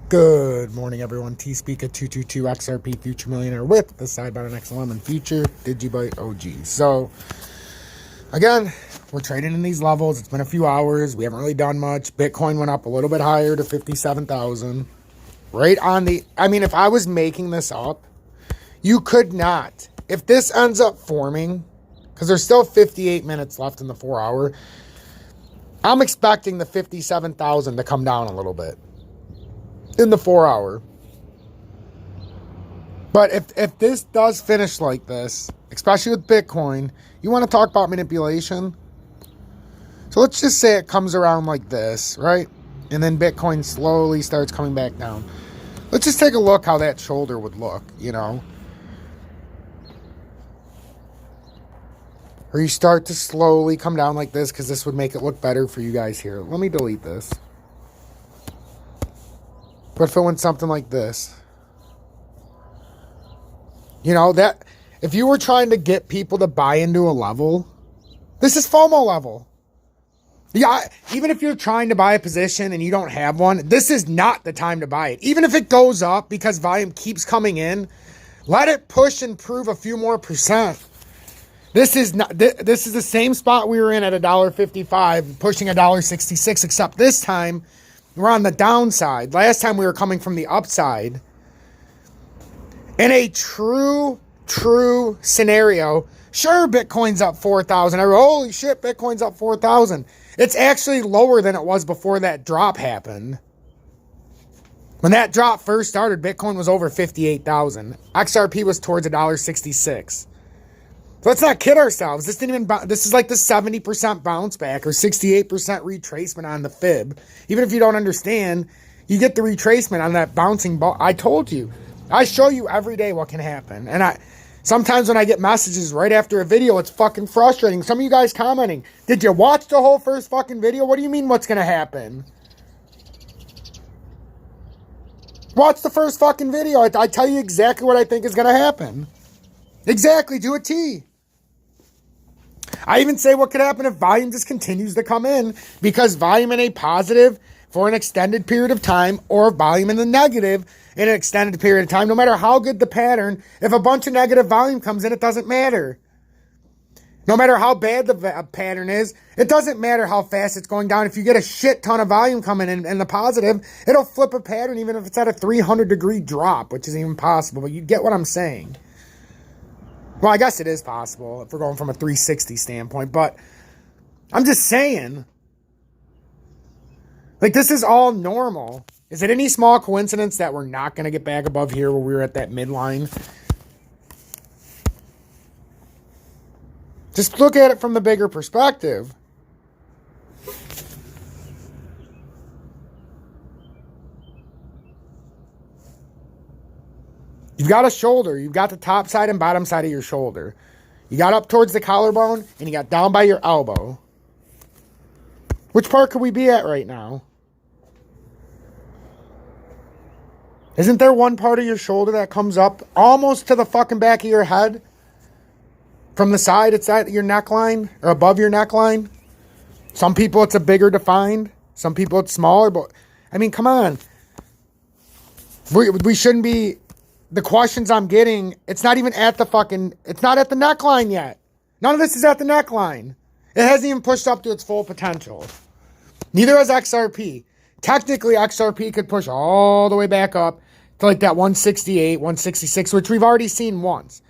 Good morning, everyone. T-Speaker 222 XRP Future Millionaire with the side button XLM Future Digibyte OG. So, again, we're trading in these levels. It's been a few hours. We haven't really done much. Bitcoin went up a little bit higher to 57,000. Right on the... I mean, if I was making this up, you could not. If this ends up forming, because there's still 58 minutes left in the 4 hour, I'm expecting the 57,000 to come down a little bit in the 4 hour. But if this does finish like this, especially with Bitcoin, you want to talk about manipulation? So let's just say it comes around like this, right? And then Bitcoin slowly starts coming back down. Let's just take a look how that shoulder would look, you know? Or you start to slowly come down like this, because this would make it look better for you guys here. Let me delete this. But if it went something like this, you know, that if you were trying to get people to buy into a level, this is FOMO level. Yeah, even if you're trying to buy a position and you don't have one, this is not the time to buy it. Even if it goes up because volume keeps coming in, let it push and prove a few more percent. This is not. This is the same spot we were in at $1.55, pushing $1.66, except this time we're on the downside. Last time we were coming from the upside. In a true scenario, sure, Bitcoin's up 4,000. Holy shit, Bitcoin's up 4,000. It's actually lower than it was before that drop happened. When that drop first started, Bitcoin was over 58,000. XRP was towards $1.66. So let's not kid ourselves. This is like the 70% bounce back or 68% retracement on the fib. Even if you don't understand, you get the retracement on that bouncing ball. I told you. I show you every day what can happen. And sometimes when I get messages right after a video, it's fucking frustrating. Some of you guys commenting, did you watch the whole first fucking video? What do you mean what's going to happen? Watch the first fucking video. I tell you exactly what I think is going to happen. Exactly, to a T. I even say what could happen if volume just continues to come in, because volume in a positive for an extended period of time or volume in the negative in an extended period of time, no matter how good the pattern, if a bunch of negative volume comes in, it doesn't matter. No matter how bad the pattern is, it doesn't matter how fast it's going down. If you get a shit ton of volume coming in the positive, it'll flip a pattern even if it's at a 300-degree drop, which is even possible, but you get what I'm saying. Well, I guess it is possible if we're going from a 360 standpoint, but I'm just saying, like, this is all normal. Is it any small coincidence that we're not going to get back above here where we were at that midline? Just look at it from the bigger perspective. You've got a shoulder. You've got the top side and bottom side of your shoulder. You got up towards the collarbone, and you got down by your elbow. Which part could we be at right now? Isn't there one part of your shoulder that comes up almost to the fucking back of your head? From the side, it's at your neckline, or above your neckline. Some people, it's a bigger defined. Some people, it's smaller. But, I mean, come on. We shouldn't be... The questions I'm getting, it's not even at the fucking... It's not at the neckline yet. None of this is at the neckline. It hasn't even pushed up to its full potential. Neither has XRP. Technically, XRP could push all the way back up to like that 168, 166, which we've already seen once.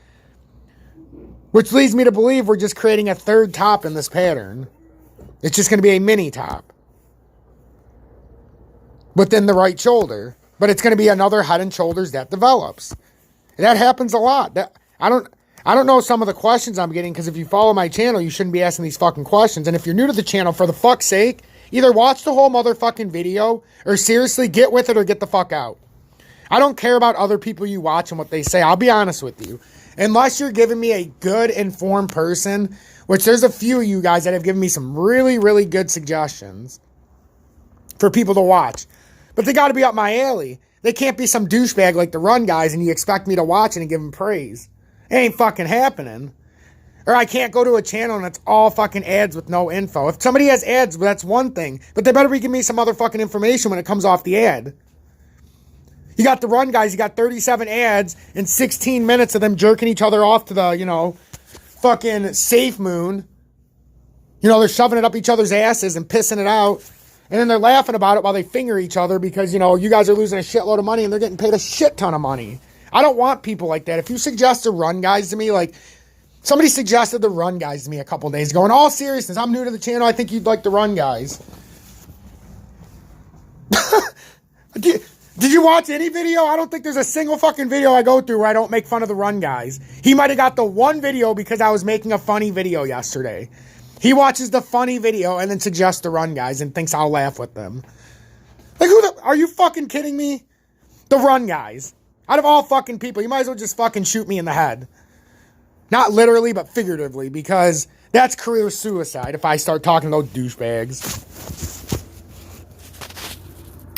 Which leads me to believe we're just creating a third top in this pattern. It's just going to be a mini top within the right shoulder. But it's going to be another head and shoulders that develops. That happens a lot. I don't know some of the questions I'm getting, because if you follow my channel, you shouldn't be asking these fucking questions. And if you're new to the channel, for the fuck's sake, either watch the whole motherfucking video or seriously get with it or get the fuck out. I don't care about other people you watch and what they say. I'll be honest with you. Unless you're giving me a good, informed person, which there's a few of you guys that have given me some really, really good suggestions for people to watch. But they got to be up my alley. They can't be some douchebag like the Run guys and you expect me to watch it and give them praise. It ain't fucking happening. Or I can't go to a channel and it's all fucking ads with no info. If somebody has ads, that's one thing. But they better be giving me some other fucking information when it comes off the ad. You got the run guys, you got 37 ads and 16 minutes of them jerking each other off to the, fucking safe moon. They're shoving it up each other's asses and pissing it out. And then they're laughing about it while they finger each other because, you guys are losing a shitload of money and they're getting paid a shit ton of money. I don't want people like that. If you suggest the run guys to me, like somebody suggested the run guys to me a couple days ago. In all seriousness, I'm new to the channel. I think you'd like the run guys. Did you watch any video? I don't think there's a single fucking video I go through where I don't make fun of the run guys. He might have got the one video because I was making a funny video yesterday. He watches the funny video and then suggests the run guys and thinks I'll laugh with them. Like, are you fucking kidding me? The run guys. Out of all fucking people, you might as well just fucking shoot me in the head. Not literally, but figuratively, because that's career suicide if I start talking to those douchebags.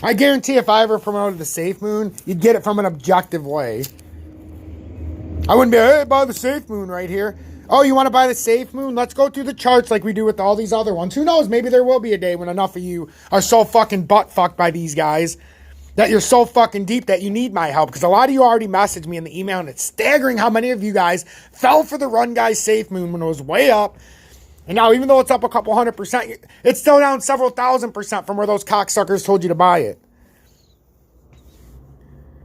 I guarantee if I ever promoted the Safe Moon, you'd get it from an objective way. I wouldn't be, hey, buy the Safe Moon right here. Oh, you want to buy the Safe Moon? Let's go through the charts like we do with all these other ones. Who knows? Maybe there will be a day when enough of you are so fucking butt-fucked by these guys that you're so fucking deep that you need my help. Because a lot of you already messaged me in the email, and it's staggering how many of you guys fell for the Run Guys Safe Moon when it was way up. And now, even though it's up a couple 100%, it's still down several 1,000% from where those cocksuckers told you to buy it.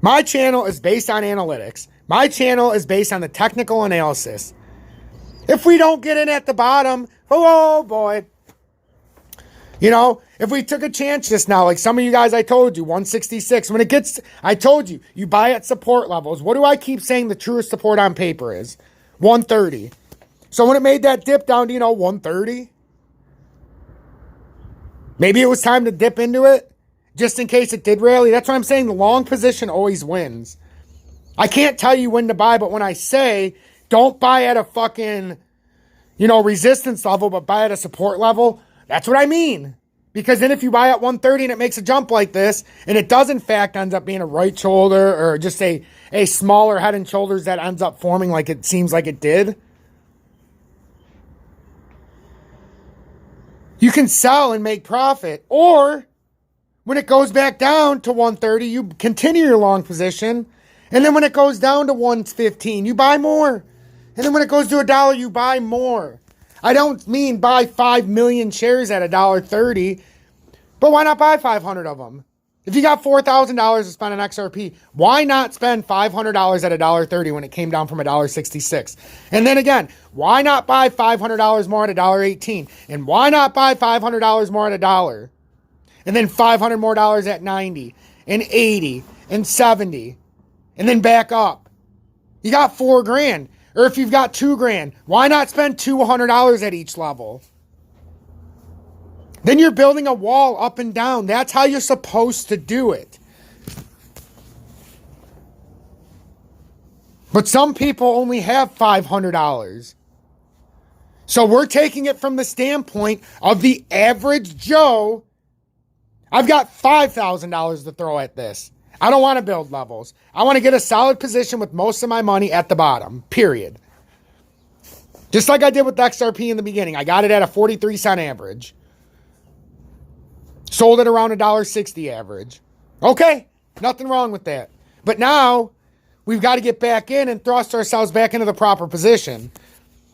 My channel is based on analytics. My channel is based on the technical analysis. If we don't get in at the bottom, oh boy. If we took a chance just now, like some of you guys, I told you, 166. When it gets, I told you, you buy at support levels. What do I keep saying the truest support on paper is? 130. So when it made that dip down to, 130, maybe it was time to dip into it just in case it did rally. That's what I'm saying. The long position always wins. I can't tell you when to buy, but when I say don't buy at a fucking, resistance level, but buy at a support level, that's what I mean. Because then if you buy at 130 and it makes a jump like this, and it does in fact ends up being a right shoulder or just a smaller head and shoulders that ends up forming like it seems like it did, you can sell and make profit. Or when it goes back down to 130, you continue your long position. And then when it goes down to 115, you buy more. And then when it goes to $1, you buy more. I don't mean buy 5 million shares at $1.30, but why not buy 500 of them? If you got $4,000 to spend on XRP, why not spend $500 at $1.30 when it came down from $1.66? And then again, why not buy $500 more at $1.18? And why not buy $500 more at $1? And then $500 more dollars at 90 and 80 and 70 and then back up. You got $4,000. Or if you've got $2,000, why not spend $200 at each level? Then you're building a wall up and down. That's how you're supposed to do it. But some people only have $500. So we're taking it from the standpoint of the average Joe. I've got $5,000 to throw at this. I don't want to build levels. I want to get a solid position with most of my money at the bottom, period. Just like I did with XRP in the beginning. I got it at a 43-cent average. Sold it around $1.60 average. Okay, nothing wrong with that. But now, we've got to get back in and thrust ourselves back into the proper position.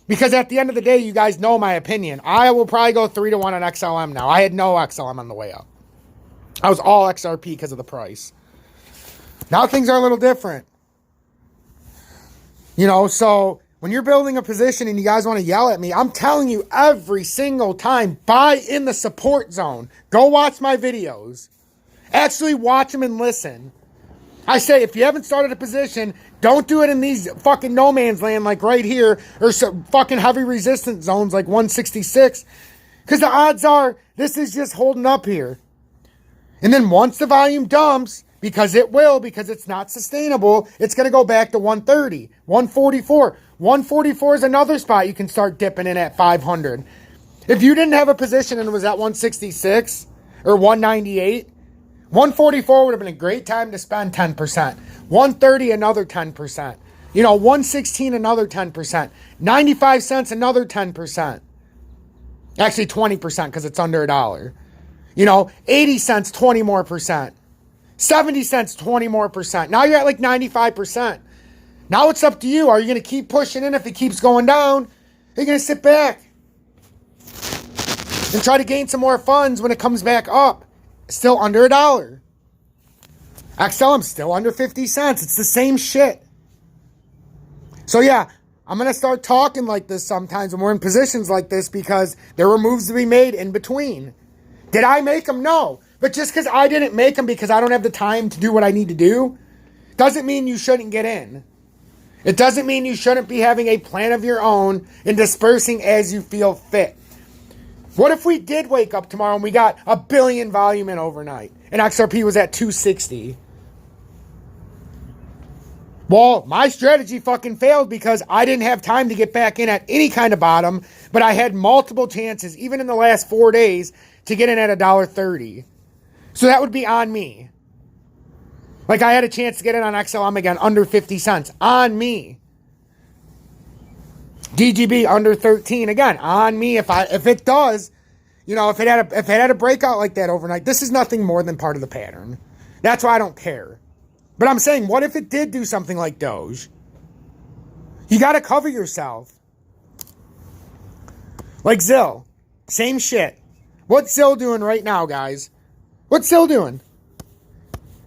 Because at the end of the day, you guys know my opinion. I will probably go 3-1 on XLM now. I had no XLM on the way up. I was all XRP because of the price. Now things are a little different. So when you're building a position and you guys want to yell at me, I'm telling you every single time, buy in the support zone. Go watch my videos. Actually watch them and listen. I say, if you haven't started a position, don't do it in these fucking no man's land like right here or some fucking heavy resistance zones like 166. Because the odds are this is just holding up here. And then once the volume dumps, because it will, because it's not sustainable, it's going to go back to 130, 144. 144 is another spot you can start dipping in at 500. If you didn't have a position and it was at 166 or 198, 144 would have been a great time to spend 10%. 130, another 10%. 116, another 10%. 95 cents, another 10%. Actually, 20% because it's under $1. 80 cents, 20 more percent. 70 cents, 20 more percent. Now you're at like 95%. Now it's up to you. Are you going to keep pushing in if it keeps going down? Are you going to sit back and try to gain some more funds when it comes back up? Still under $1. XLM still under 50 cents. It's the same shit. So yeah, I'm going to start talking like this sometimes when we're in positions like this because there were moves to be made in between. Did I make them? No. But just because I didn't make them because I don't have the time to do what I need to do, doesn't mean you shouldn't get in. It doesn't mean you shouldn't be having a plan of your own and dispersing as you feel fit. What if we did wake up tomorrow and we got a billion volume in overnight and XRP was at 260? Well, my strategy fucking failed because I didn't have time to get back in at any kind of bottom, but I had multiple chances, even in the last 4 days, to get in at $1.30. So that would be on me. Like I had a chance to get in on XLM again under 50 cents. On me. DGB under 13 again. On me if it does. You know, if it had a breakout like that overnight, this is nothing more than part of the pattern. That's why I don't care. But I'm saying, what if it did do something like Doge? You got to cover yourself. Like Zill. Same shit. What's Zill doing right now, guys? What's Zill doing?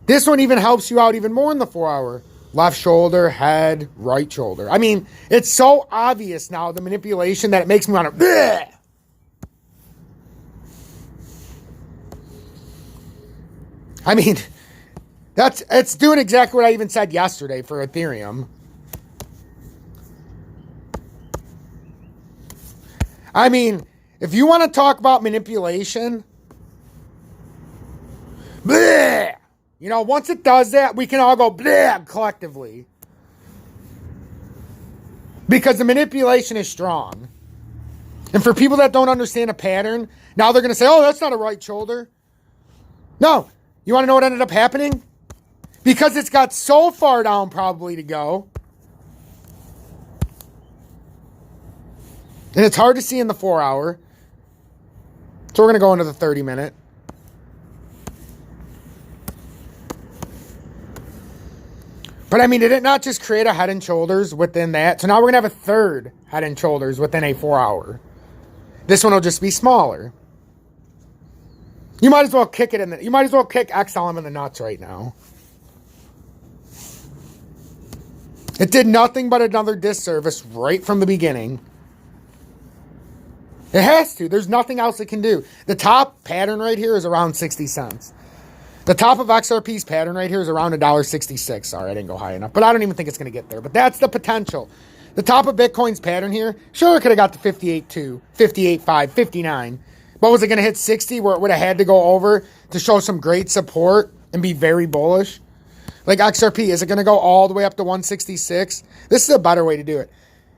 This one even helps you out even more in the 4 hour. Left shoulder, head, right shoulder. I mean, it's so obvious now, the manipulation, that it makes me want to... Bleh! I mean, it's doing exactly what I even said yesterday for Ethereum. I mean, if you want to talk about manipulation... Bleh! You know, once it does that, we can all go bleh collectively. Because the manipulation is strong. And for people that don't understand a pattern, now they're going to say, oh, that's not a right shoulder. No. You want to know what ended up happening? Because it's got so far down probably to go. And it's hard to see in the 4 hour. So we're going to go into the 30 minute. But I mean, did it not just create a head and shoulders within that? So now we're going to have a third head and shoulders within a 4 hour. This one will just be smaller. You might as well kick XLM in the nuts right now. It did nothing but another disservice right from the beginning. It has to. There's nothing else it can do. The top pattern right here is around 60 cents. The top of XRP's pattern right here is around $1.66. Sorry, I didn't go high enough. But I don't even think it's going to get there. But that's the potential. The top of Bitcoin's pattern here, sure, it could have got to 58.2, 58.5, 59. But was it going to hit 60 where it would have had to go over to show some great support and be very bullish? Like XRP, is it going to go all the way up to 166? This is a better way to do it.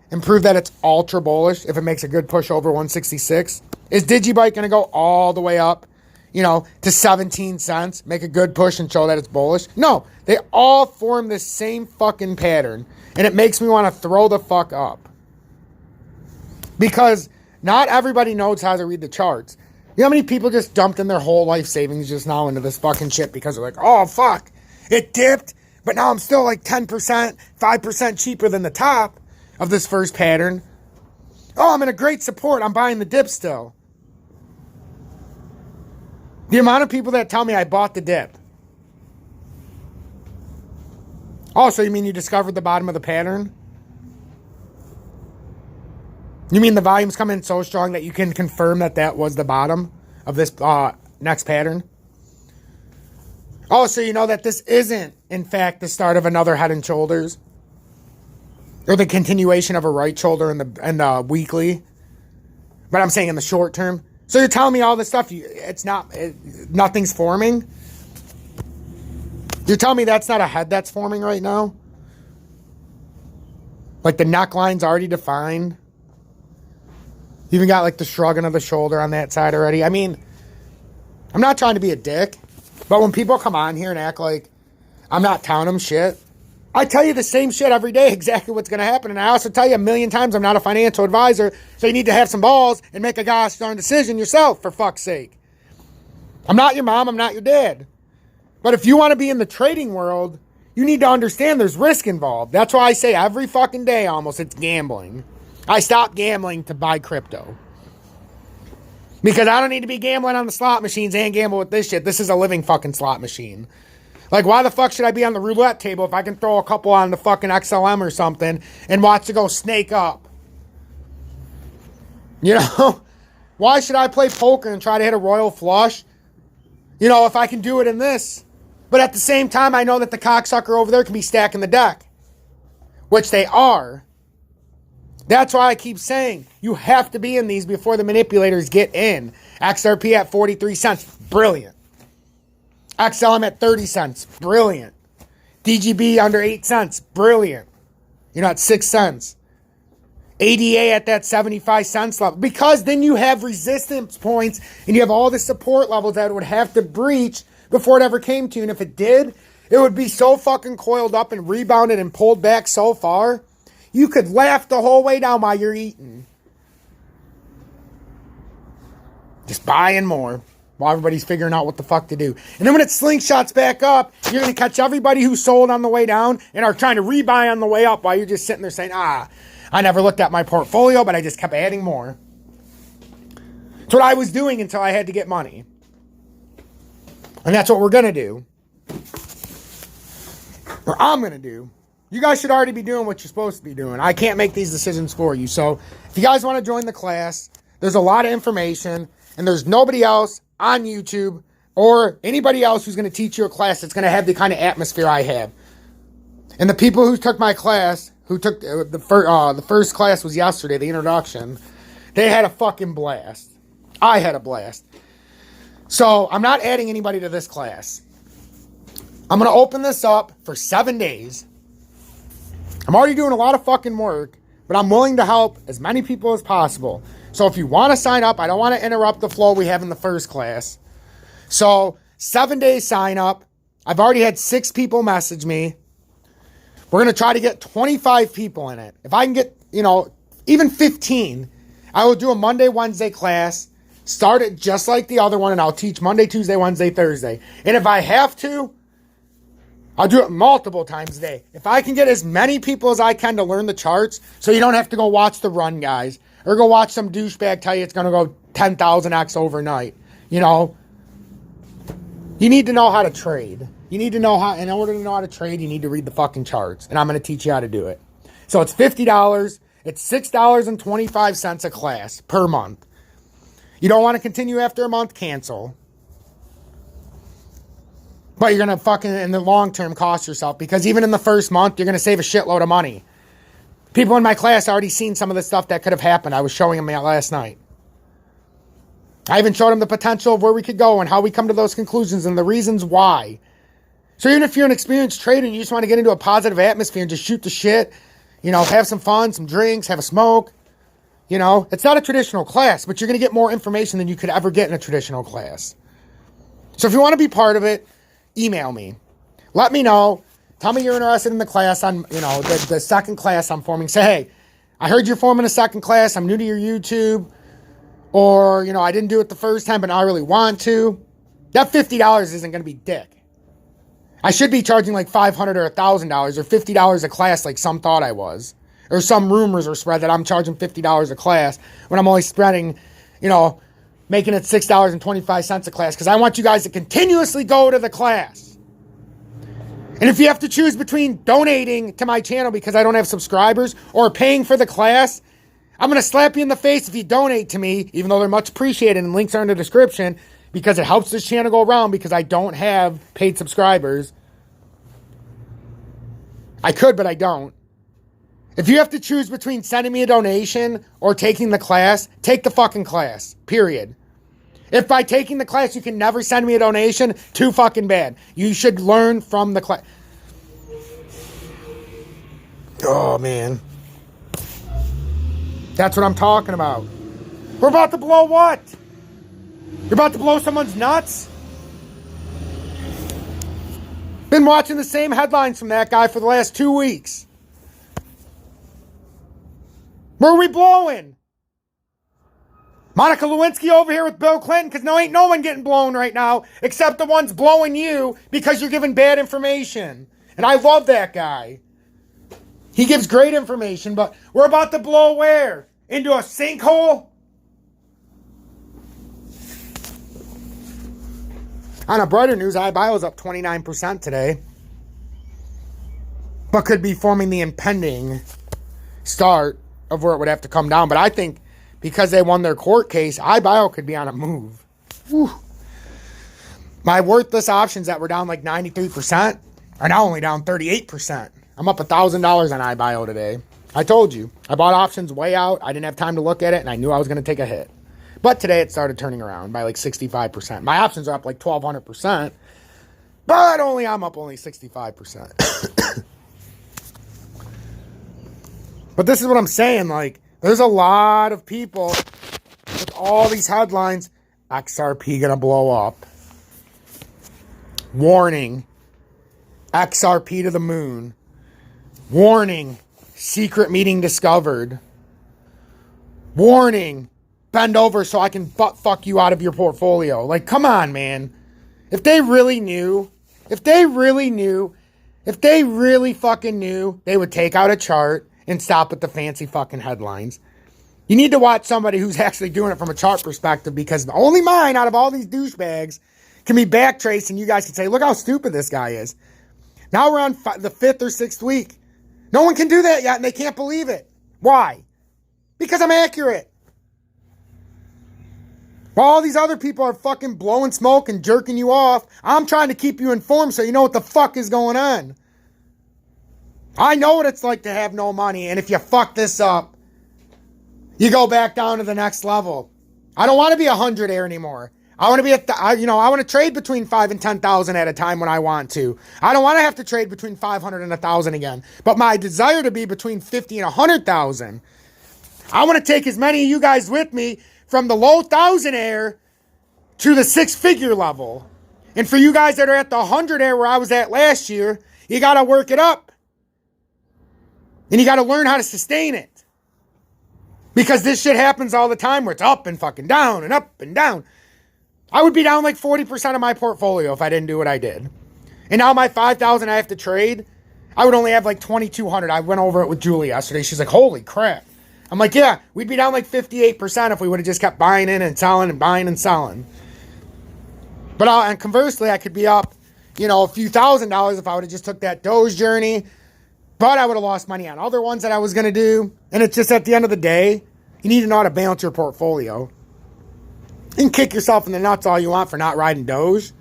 And prove that it's ultra bullish if it makes a good push over 166. Is Digibyte going to go all the way up, you know, to 17 cents, make a good push and show that it's bullish? No, they all form this same fucking pattern. And it makes me want to throw the fuck up. Because not everybody knows how to read the charts. You know how many people just dumped in their whole life savings just now into this fucking shit because they're like, oh, fuck, it dipped, but now I'm still like 10%, 5% cheaper than the top of this first pattern. Oh, I'm in a great support. I'm buying the dip still. The amount of people that tell me I bought the dip. Oh, so you mean you discovered the bottom of the pattern? You mean the volume's come in so strong that you can confirm that that was the bottom of this next pattern? Oh, so you know that this isn't, in fact, the start of another head and shoulders? Or the continuation of a right shoulder in the weekly? But I'm saying in the short term. So you're telling me all this stuff, nothing's forming? You're telling me that's not a head that's forming right now? Like the neckline's already defined? You even got like the shrugging of the shoulder on that side already. I mean, I'm not trying to be a dick, but when people come on here and act like I'm not telling them shit, I tell you the same shit every day, exactly what's going to happen. And I also tell you a million times I'm not a financial advisor, so you need to have some balls and make a gosh darn decision yourself, for fuck's sake. I'm not your mom, I'm not your dad. But if you want to be in the trading world, you need to understand there's risk involved. That's why I say every fucking day almost it's gambling. I stopped gambling to buy crypto. Because I don't need to be gambling on the slot machines and gamble with this shit. This is a living fucking slot machine. Like, why the fuck should I be on the roulette table if I can throw a couple on the fucking XLM or something and watch it go snake up? You know? Why should I play poker and try to hit a royal flush? You know, if I can do it in this. But at the same time, I know that the cocksucker over there can be stacking the deck. Which they are. That's why I keep saying, you have to be in these before the manipulators get in. XRP at 43 cents. Brilliant. XLM at 30 cents. Brilliant. DGB under 8 cents. Brilliant. You're not 6 cents. ADA at that 75 cents level. Because then you have resistance points and you have all the support levels that it would have to breach before it ever came to you. And if it did, it would be so fucking coiled up and rebounded and pulled back so far, you could laugh the whole way down while you're eating. Just buying more while everybody's figuring out what the fuck to do. And then when it slingshots back up, you're going to catch everybody who sold on the way down and are trying to rebuy on the way up while you're just sitting there saying, I never looked at my portfolio, but I just kept adding more. That's what I was doing until I had to get money. And that's what we're going to do. Or I'm going to do. You guys should already be doing what you're supposed to be doing. I can't make these decisions for you. So if you guys want to join the class, there's a lot of information. And there's nobody else on YouTube or anybody else who's going to teach you a class that's going to have the kind of atmosphere I have. And the people who took my class, who took the first class was yesterday, the introduction, they had a fucking blast. I had a blast. So I'm not adding anybody to this class. I'm going to open this up for 7 days. I'm already doing a lot of fucking work, but I'm willing to help as many people as possible. So if you want to sign up, I don't want to interrupt the flow we have in the first class. So 7 days sign up. I've already had 6 people message me. We're going to try to get 25 people in it. If I can get, even 15, I will do a Monday, Wednesday class. Start it just like the other one, and I'll teach Monday, Tuesday, Wednesday, Thursday. And if I have to, I'll do it multiple times a day. If I can get as many people as I can to learn the charts, so you don't have to go watch the run guys, or go watch some douchebag tell you it's going to go 10,000x overnight. You need to know how to trade. You need to know how, in order to know how to trade, you need to read the fucking charts. And I'm going to teach you how to do it. So it's $50. It's $6.25 a class per month. You don't want to continue after a month, cancel. But you're going to fucking, in the long term, cost yourself. Because even in the first month, you're going to save a shitload of money. People in my class already seen some of the stuff that could have happened. I was showing them last night. I even showed them the potential of where we could go and how we come to those conclusions and the reasons why. So even if you're an experienced trader and you just want to get into a positive atmosphere and just shoot the shit, have some fun, some drinks, have a smoke, it's not a traditional class, but you're going to get more information than you could ever get in a traditional class. So if you want to be part of it, email me. Let me know. Tell me you're interested in the class on, the second class I'm forming. Say, hey, I heard you're forming a second class. I'm new to your YouTube. Or, I didn't do it the first time, but I really want to. That $50 isn't going to be dick. I should be charging like $500 or $1,000 or $50 a class like some thought I was. Or some rumors are spread that I'm charging $50 a class when I'm only spreading, making it $6.25 a class. Because I want you guys to continuously go to the class. And if you have to choose between donating to my channel because I don't have subscribers or paying for the class, I'm going to slap you in the face if you donate to me, even though they're much appreciated and links are in the description, because it helps this channel go around because I don't have paid subscribers. I could, but I don't. If you have to choose between sending me a donation or taking the class, take the fucking class, period. If by taking the class you can never send me a donation, too fucking bad. You should learn from the class. Oh, man. That's what I'm talking about. We're about to blow what? You're about to blow someone's nuts? Been watching the same headlines from that guy for the last 2 weeks. Where are we blowing? Monica Lewinsky over here with Bill Clinton because ain't no one getting blown right now except the ones blowing you because you're giving bad information. And I love that guy. He gives great information, but we're about to blow where? Into a sinkhole? On a brighter news, iBio is up 29% today, but could be forming the impending start of where it would have to come down. But I think because they won their court case, iBio could be on a move. Whew. My worthless options that were down like 93% are now only down 38%. I'm up $1,000 on iBio today. I told you, I bought options way out. I didn't have time to look at it, and I knew I was going to take a hit. But today it started turning around by like 65%. My options are up like 1,200%, but I'm up only 65%. But this is what I'm saying, like, there's a lot of people with all these headlines. XRP gonna blow up. Warning. XRP to the moon. Warning. Secret meeting discovered. Warning. Bend over so I can butt fuck you out of your portfolio. Like, come on, man. If they really fucking knew, they would take out a chart and stop with the fancy fucking headlines. You need to watch somebody who's actually doing it from a chart perspective, because only mine out of all these douchebags can be backtraced and you guys can say, look how stupid this guy is. Now we're on the 5th or 6th week. No one can do that yet and they can't believe it. Why? Because I'm accurate. While all these other people are fucking blowing smoke and jerking you off, I'm trying to keep you informed so you know what the fuck is going on. I know what it's like to have no money, and if you fuck this up, you go back down to the next level. I don't want to be 100-air anymore. I want to be I want to trade between 5 and 10,000 at a time when I want to. I don't want to have to trade between 500 and 1,000 again. But my desire to be between 50 and 100,000. I want to take as many of you guys with me from the low 1,000-air to the 6-figure level. And for you guys that are at the 100-air where I was at last year, you got to work it up. And you got to learn how to sustain it. Because this shit happens all the time where it's up and fucking down and up and down. I would be down like 40% of my portfolio if I didn't do what I did. And now my 5,000 I have to trade, I would only have like 2,200. I went over it with Julie yesterday. She's like, holy crap. I'm like, yeah, we'd be down like 58% if we would have just kept buying in and selling and buying and selling. But and conversely, I could be up, a few $1,000s if I would have just took that Doge journey. But I would have lost money on other ones that I was going to do. And it's just at the end of the day, you need to know how to balance your portfolio. You can kick yourself in the nuts all you want for not riding Doge.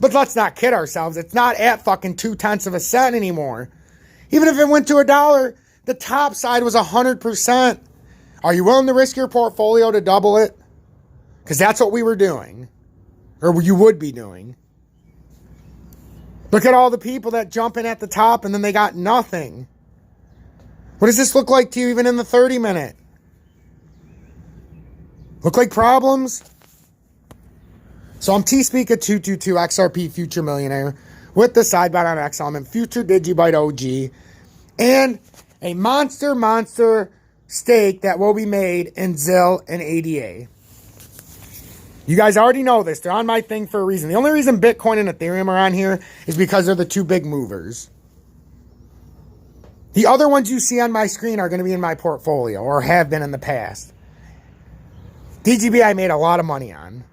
But let's not kid ourselves. It's not at fucking 0.2 cents anymore. Even if it went to $1, the top side was 100%. Are you willing to risk your portfolio to double it? Because that's what we were doing. Or you would be doing. Look at all the people that jump in at the top and then they got nothing. What does this look like to you even in the 30-minute? Look like problems? So I'm T-Speak at 222 XRP Future Millionaire with the side bet on XLM and Future Digibyte OG and a monster stake that will be made in ZIL and ADA. You guys already know this. They're on my thing for a reason. The only reason Bitcoin and Ethereum are on here is because they're the two big movers. The other ones you see on my screen are going to be in my portfolio or have been in the past. DGB I made a lot of money on.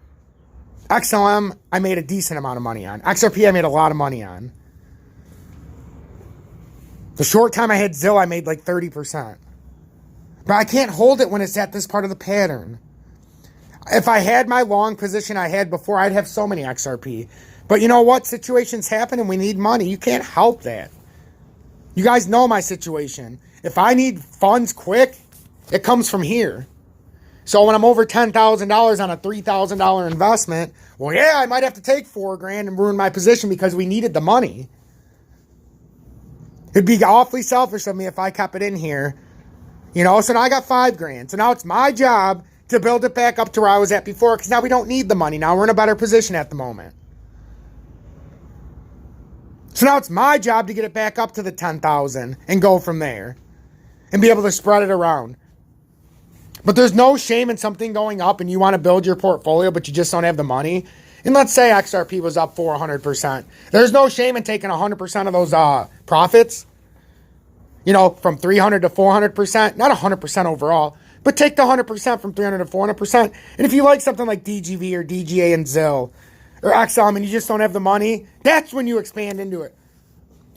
XLM I made a decent amount of money on. XRP I made a lot of money on. The short time I had ZIL I made like 30%. But I can't hold it when it's at this part of the pattern. If I had my long position I had before, I'd have so many XRP. But you know what? Situations happen and we need money. You can't help that. You guys know my situation. If I need funds quick, it comes from here. So when I'm over $10,000 on a $3,000 investment, well, yeah, I might have to take $4,000 and ruin my position because we needed the money. It'd be awfully selfish of me if I kept it in here. So now I got $5,000. So now it's my job to build it back up to where I was at before, because now we don't need the money. Now we're in a better position at the moment. So now it's my job to get it back up to the 10,000 and go from there and be able to spread it around. But there's no shame in something going up and you want to build your portfolio, but you just don't have the money. And let's say XRP was up 400%. There's no shame in taking 100% of those profits, you know, from 300 to 400%, not 100% overall, but take the 100% from 300 to 400%. And if you like something like DGV or DGA and ZIL or XLM and you just don't have the money, that's when you expand into it.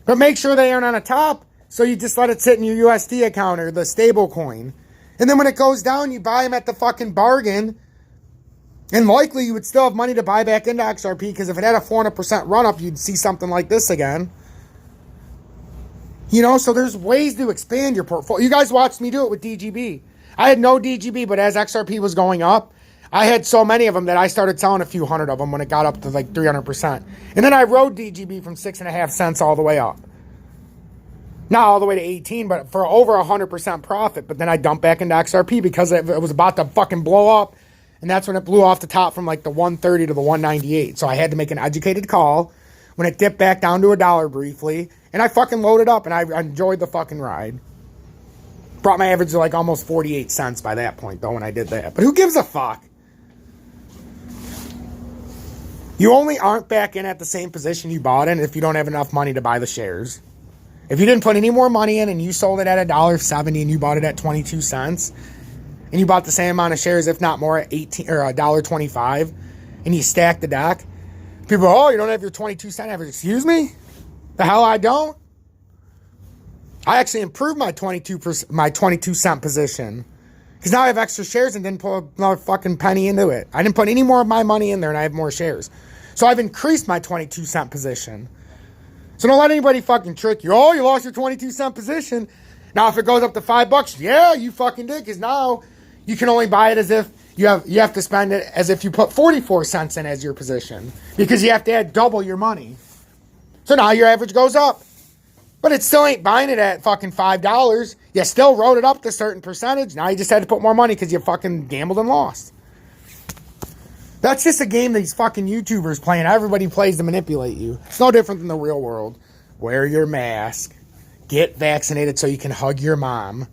But make sure they aren't on the top, so you just let it sit in your USD account or the stable coin. And then when it goes down, you buy them at the fucking bargain. And likely you would still have money to buy back into XRP, because if it had a 400% run up, you'd see something like this again. You know, so there's ways to expand your portfolio. You guys watched me do it with DGB. I had no DGB, but as XRP was going up, I had so many of them that I started selling a few hundred of them when it got up to like 300%. And then I rode DGB from 6.5 cents all the way up. Not all the way to 18, but for over 100% profit. But then I dumped back into XRP because it was about to fucking blow up. And that's when it blew off the top from like the 130 to the 198. So I had to make an educated call when it dipped back down to $1 briefly. And I fucking loaded up and I enjoyed the fucking ride. Brought my average to like almost 48 cents by that point though when I did that. But who gives a fuck? You only aren't back in at the same position you bought in if you don't have enough money to buy the shares. If you didn't put any more money in and you sold it at $1.70 and you bought it at 22 cents and you bought the same amount of shares, if not more, at $1.25 and you stacked the deck, people are, oh, you don't have your 22 cent average. Excuse me? The hell I don't? I actually improved my 22 cent position because now I have extra shares and didn't put another fucking penny into it. I didn't put any more of my money in there and I have more shares. So I've increased my 22 cent position. So don't let anybody fucking trick you. Oh, you lost your 22 cent position. Now, if it goes up to $5, yeah, you fucking did. Because now you can only buy it as if you have to spend it as if you put 44 cents in as your position. Because you have to add double your money. So now your average goes up. But it still ain't buying it at fucking $5. You still wrote it up to a certain percentage. Now you just had to put more money because you fucking gambled and lost. That's just a game these fucking YouTubers play, and everybody plays to manipulate you. It's no different than the real world. Wear your mask. Get vaccinated so you can hug your mom.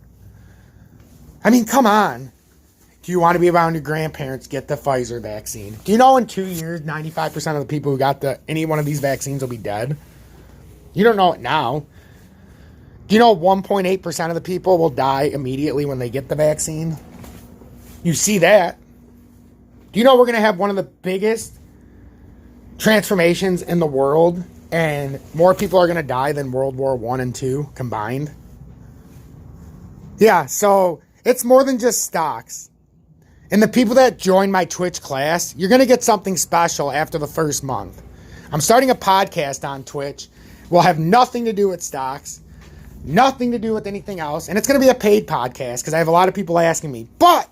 I mean, come on. Do you want to be around your grandparents? Get the Pfizer vaccine. Do you know in 2 years, 95% of the people who got any one of these vaccines will be dead? You don't know it now. Do you know 1.8% of the people will die immediately when they get the vaccine? You see that. Do you know we're going to have one of the biggest transformations in the world and more people are going to die than World War I and II combined? Yeah, so it's more than just stocks. And the people that join my Twitch class, you're going to get something special after the first month. I'm starting a podcast on Twitch. Will have nothing to do with stocks, nothing to do with anything else. And it's going to be a paid podcast because I have a lot of people asking me. But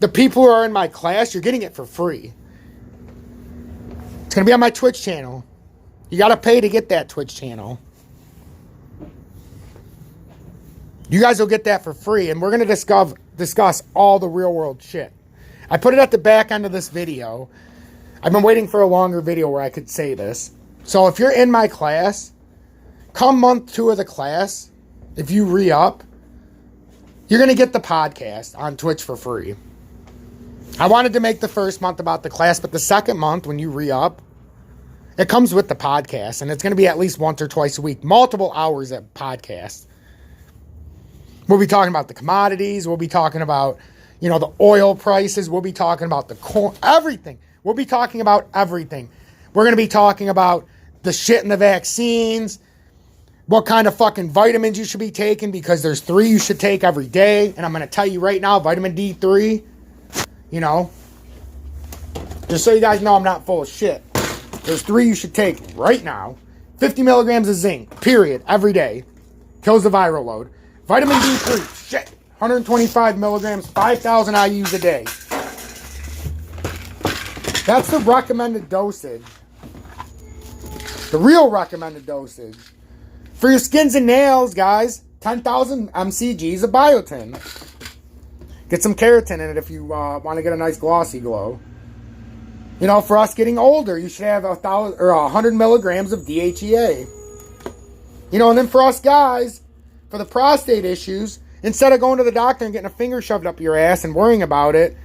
the people who are in my class, you're getting it for free. It's going to be on my Twitch channel. You got to pay to get that Twitch channel. You guys will get that for free. And we're going to discuss all the real world shit. I put it at the back end of this video. I've been waiting for a longer video where I could say this. So if you're in my class, come month 2 of the class, if you re-up, you're going to get the podcast on Twitch for free. I wanted to make the first month about the class, but the second month, when you re-up, it comes with the podcast, and it's going to be at least once or twice a week, multiple hours of podcast. We'll be talking about the commodities. We'll be talking about, you know, the oil prices. We'll be talking about the corn, everything. We'll be talking about everything. We're going to be talking about the shit in the vaccines, what kind of fucking vitamins you should be taking, because there's 3 you should take every day. And I'm going to tell you right now, vitamin D3, you know, just so you guys know I'm not full of shit. There's 3 you should take right now. 50 milligrams of zinc, period, every day. Kills the viral load. Vitamin D3, shit, 125 milligrams, 5,000 IUs a day. That's the recommended dosage. The real recommended dosage. For your skins and nails, guys, 10,000 mcgs of biotin. Get some keratin in it if you want to get a nice glossy glow. You know, for us getting older, you should have 100 milligrams of DHEA. You know, and then for us guys, for the prostate issues Instead of going to the doctor and getting a finger shoved up your ass and worrying about it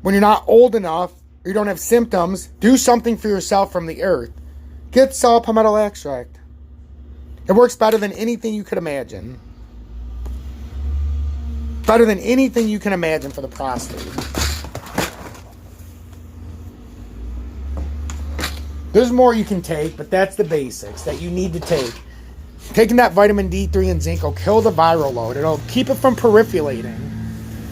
when you're not old enough or you don't have symptoms, do something for yourself from the earth. Get saw palmetto extract. It works better than anything you could imagine. Better than anything you can imagine for the prostate. There's more you can take, but that's the basics that you need to take. Taking that vitamin D3 and zinc will kill the viral load. It'll keep it from proliferating.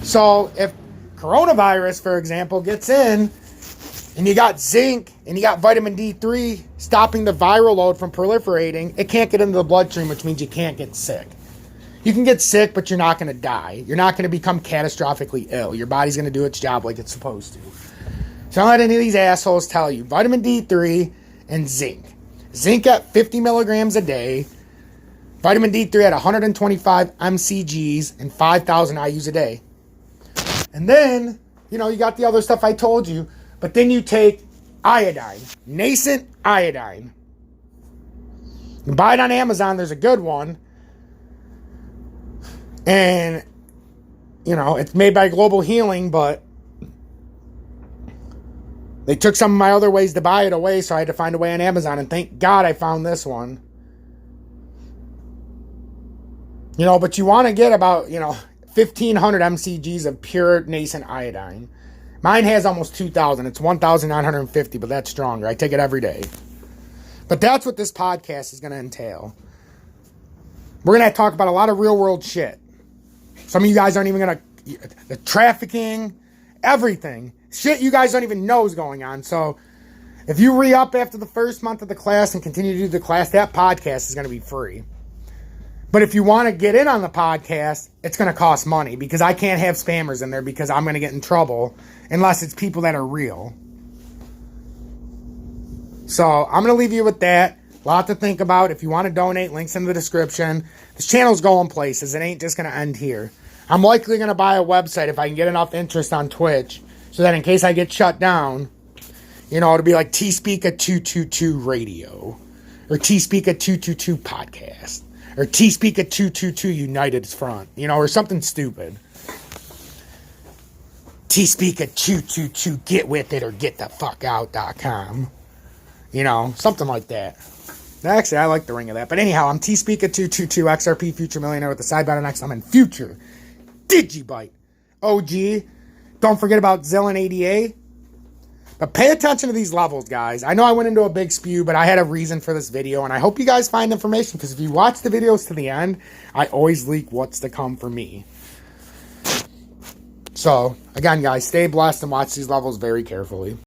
So if coronavirus, for example, gets in and you got zinc and you got vitamin D3 stopping the viral load from proliferating, it can't get into the bloodstream, which means you can't get sick. You can get sick, but you're not going to die. You're not going to become catastrophically ill. Your body's going to do its job like it's supposed to. So don't let any of these assholes tell you. Vitamin D3 and zinc. Zinc at 50 milligrams a day. Vitamin D3 at 125 mcgs and 5,000 IUs a day. And then, you got the other stuff I told you. But then you take iodine. Nascent iodine. You can buy it on Amazon. There's a good one. And, it's made by Global Healing, but they took some of my other ways to buy it away, so I had to find a way on Amazon, and thank God I found this one. But you want to get about, 1,500 mcgs of pure nascent iodine. Mine has almost 2,000. It's 1,950, but that's stronger. I take it every day. But that's what this podcast is going to entail. We're going to talk about a lot of real-world shit. Some of you guys aren't even going to... The trafficking, everything. Shit you guys don't even know is going on. So if you re-up after the first month of the class and continue to do the class, that podcast is going to be free. But if you want to get in on the podcast, it's going to cost money because I can't have spammers in there because I'm going to get in trouble unless it's people that are real. So I'm going to leave you with that. A lot to think about. If you want to donate, links in the description. This channel's going places. It ain't just going to end here. I'm likely going to buy a website if I can get enough interest on Twitch so that in case I get shut down, it'll be like T-Speaker 222 Radio or T-Speaker 222 Podcast or T-Speaker 222 United Front, or something stupid. T-Speaker 222 Get With It or Get The Fuck Out.com. Something like that. Actually, I like the ring of that. But anyhow, I'm T-Speaker 222 XRP Future Millionaire with the side button X. I'm in Future Digibyte OG. Don't forget about Zillion ADA. But pay attention to these levels, guys. I know I went into a big spew, but I had a reason for this video, and I hope you guys find information, because if you watch the videos to the end, I always leak what's to come for me. So, again, guys, stay blessed and watch these levels very carefully.